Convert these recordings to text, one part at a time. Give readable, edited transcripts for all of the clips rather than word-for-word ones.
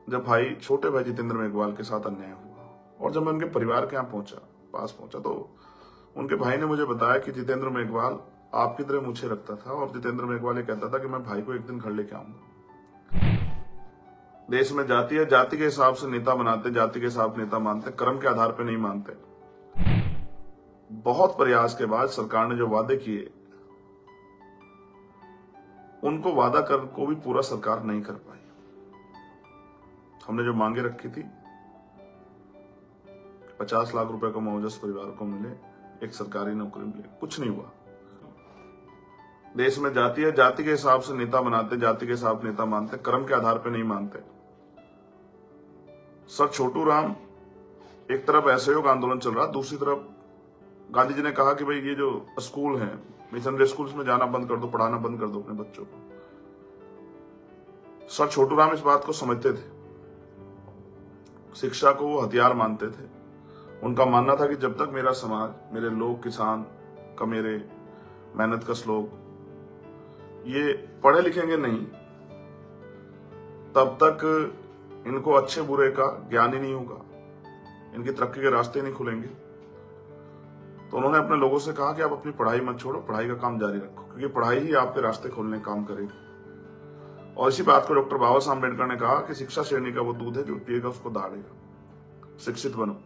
जब भाई छोटे भाई जितेंद्र मेघवाल के साथ अन्याय हुआ और जब मैं उनके परिवार के यहाँ पास पहुंचा तो उनके भाई ने मुझे बताया कि जितेंद्र मेघवाल आपकी तरह मुझे रखता था और जितेंद्र मेघवाल ये कहता था कि मैं भाई को एक दिन घर लेके आऊंगा। देश में जाति है, जाति के हिसाब से नेता बनाते, जाति के हिसाब नेता मानते, कर्म के आधार पर नहीं मानते। बहुत प्रयास के बाद सरकार ने जो वादे किए उनको वादा कर को भी पूरा सरकार नहीं कर पाई। हमने जो मांगे रखी थी 50 लाख रुपए का मुआवजा परिवार को मिले, एक सरकारी नौकरी मिले, कुछ नहीं हुआ। देश में जाति है, जाति के हिसाब से नेता बनाते, जाति के हिसाब नेता मानते, कर्म के आधार पर नहीं मानते। सर छोटू राम, एक तरफ असहयोग आंदोलन चल रहा, दूसरी तरफ गांधी जी ने कहा कि भाई ये जो स्कूल हैं, मिशनरी स्कूल्स में जाना बंद कर दो, पढ़ाना बंद कर दो अपने बच्चों को। सर छोटू राम इस बात को समझते थे, शिक्षा को वो हथियार मानते थे। उनका मानना था कि जब तक मेरा समाज, मेरे लोग, किसान का, मेरे मेहनत कश लोग ये पढ़े लिखेंगे नहीं, तब तक इनको अच्छे बुरे का ज्ञान ही नहीं होगा, इनकी तरक्की के रास्ते नहीं खुलेंगे। तो उन्होंने अपने लोगों से कहा कि आप अपनी पढ़ाई मत छोड़ो, पढ़ाई का काम जारी रखो, क्योंकि पढ़ाई ही आपके रास्ते खोलने का काम करेगी। और इसी बात को डॉक्टर बाबा साहब अम्बेडकर ने कहा कि शिक्षा श्रेणी का वो दूध है जो पिएगा उसको दाढ़ेगा। शिक्षित बनो।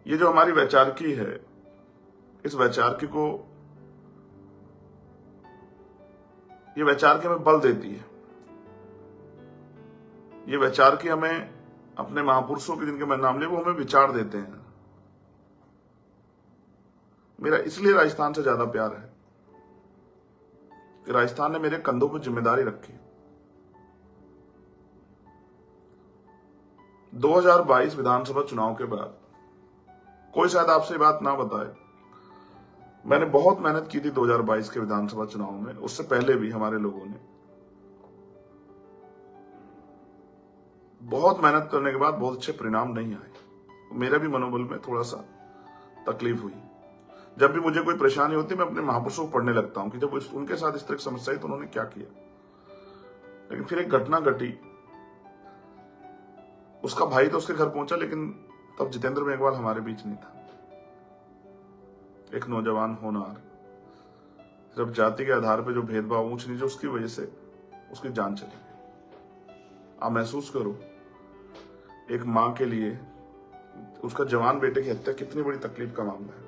ये जो हमारी वैचारिकी है, इस वैचारिकी को, ये वैचारिकी हमें बल देती है। ये वैचारिकी हमें अपने महापुरुषों के जिनके मैं नाम ले, वो हमें विचार देते हैं। मेरा इसलिए राजस्थान से ज्यादा प्यार है कि राजस्थान ने मेरे कंधों पर जिम्मेदारी रखी। 2022 विधानसभा चुनाव के बाद कोई शायद आपसे बात ना बताए, मैंने बहुत मेहनत की थी 2022 के विधानसभा चुनाव में। उससे पहले भी हमारे लोगों ने बहुत मेहनत करने के बाद बहुत अच्छे परिणाम नहीं आए। मेरा भी मनोबल में थोड़ा सा तकलीफ हुई। जब भी मुझे कोई परेशानी होती है, मैं अपने महापुरुषों को पढ़ने लगता हूं कि जब उनके साथ इस तरह की समस्या आई तो उन्होंने क्या किया। लेकिन फिर एक घटना घटी, उसका भाई तो उसके घर पहुंचा, लेकिन तब जितेंद्र मेघवाल हमारे बीच नहीं था। एक नौजवान होनहार, जब जाति के आधार पर जो भेदभाव, ऊंच नीचे, उसकी वजह से उसकी जान चली गई। आप महसूस करो, एक मां के लिए उसका जवान बेटे की हत्या कितनी बड़ी तकलीफ का मामला है।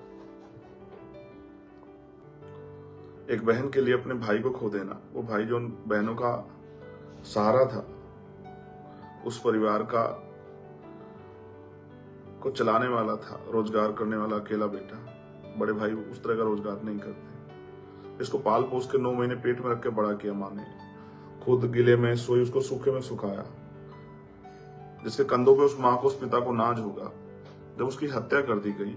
एक बहन के लिए अपने भाई को खो देना, वो भाई जो उन बहनों का सहारा था, उस परिवार का को चलाने वाला था, रोजगार करने वाला अकेला बेटा। बड़े भाई उस तरह का रोजगार नहीं करते। इसको पाल पोस के 9 महीने पेट में रख के बड़ा किया माँ ने, खुद गिले में सोई, उसको सूखे में सुखाया, जिसके कंधों पे उस माँ को, उस पिता को नाज होगा। जब उसकी हत्या कर दी गई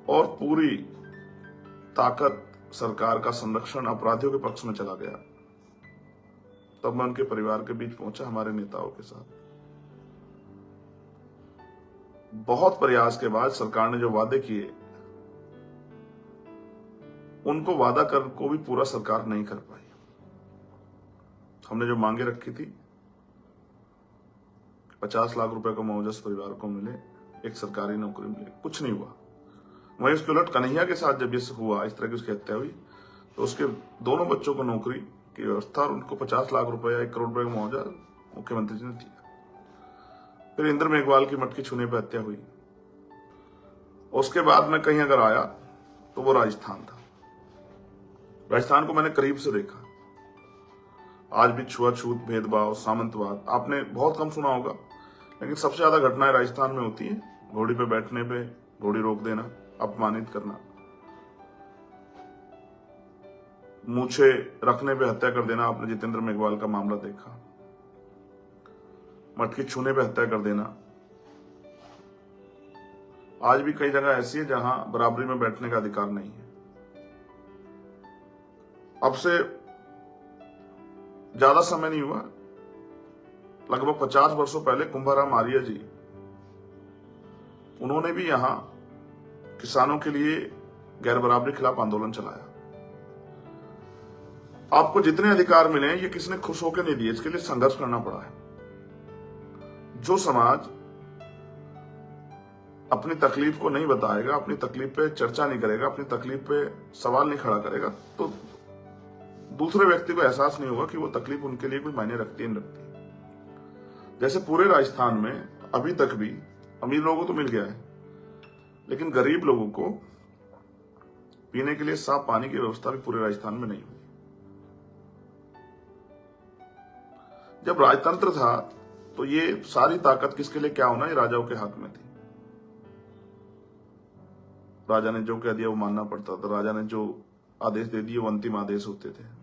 और पूरी ताकत सरकार का संरक्षण अपराधियों के पक्ष में चला गया, तब मैं उनके परिवार के बीच पहुंचा हमारे नेताओं के साथ। बहुत प्रयास के बाद सरकार ने जो वादे किए उनको वादा कर को भी पूरा सरकार नहीं कर पाई। हमने जो मांगे रखी थी 50 लाख रुपए का मुआवजा परिवार को मिले, एक सरकारी नौकरी मिले, कुछ नहीं हुआ। वहीं उसके उलट कन्हैया के साथ जब ये हुआ, इस तरह की उसकी हत्या हुई, तो उसके दोनों बच्चों को नौकरी की व्यवस्था और उनको 50 लाख रुपए या 1 करोड़ रुपए का मुआवजा मुख्यमंत्री जी ने दिया। फिर इंद्र मेघवाल की मटकी छूने पर हत्या हुई। उसके बाद मैं कहीं अगर आया तो वो राजस्थान था। राजस्थान को मैंने करीब से देखा। आज भी छुआछूत, भेदभाव, सामंतवाद आपने बहुत कम सुना होगा, लेकिन सबसे ज्यादा घटनाएं राजस्थान में होती है। घोड़ी पे बैठने पे घोड़ी रोक देना, अपमानित करना, मूछे रखने पे हत्या कर देना। आपने जितेंद्र मेघवाल का मामला देखा, मटकी छूने पे हत्या कर देना। आज भी कई जगह ऐसी है जहां बराबरी में बैठने का अधिकार नहीं है। अब से ज्यादा समय नहीं हुआ, लगभग 50 वर्षों पहले कुंभाराम आर्य जी, उन्होंने भी यहां किसानों के लिए गैर बराबरी खिलाफ आंदोलन चलाया। आपको जितने अधिकार मिले हैं ये किसने खुश होकर नहीं दिए, इसके लिए संघर्ष करना पड़ा है। जो समाज अपनी तकलीफ को नहीं बताएगा, अपनी तकलीफ पे चर्चा नहीं करेगा, अपनी तकलीफ पे सवाल नहीं खड़ा करेगा, तो दूसरे व्यक्ति को एहसास नहीं होगा कि वो तकलीफ उनके लिए कोई मायने रखती है नहीं रखती। जैसे पूरे राजस्थान में अभी तक भी अमीर लोगों को तो मिल गया है, लेकिन गरीब लोगों को पीने के लिए साफ पानी की व्यवस्था भी पूरे राजस्थान में नहीं हुई। जब राजतंत्र था तो ये सारी ताकत किसके लिए क्या होना, ये राजाओं के हाथ में थी। राजा ने जो कह दिया वो मानना पड़ता था, राजा ने जो आदेश दे दिए वो अंतिम आदेश होते थे।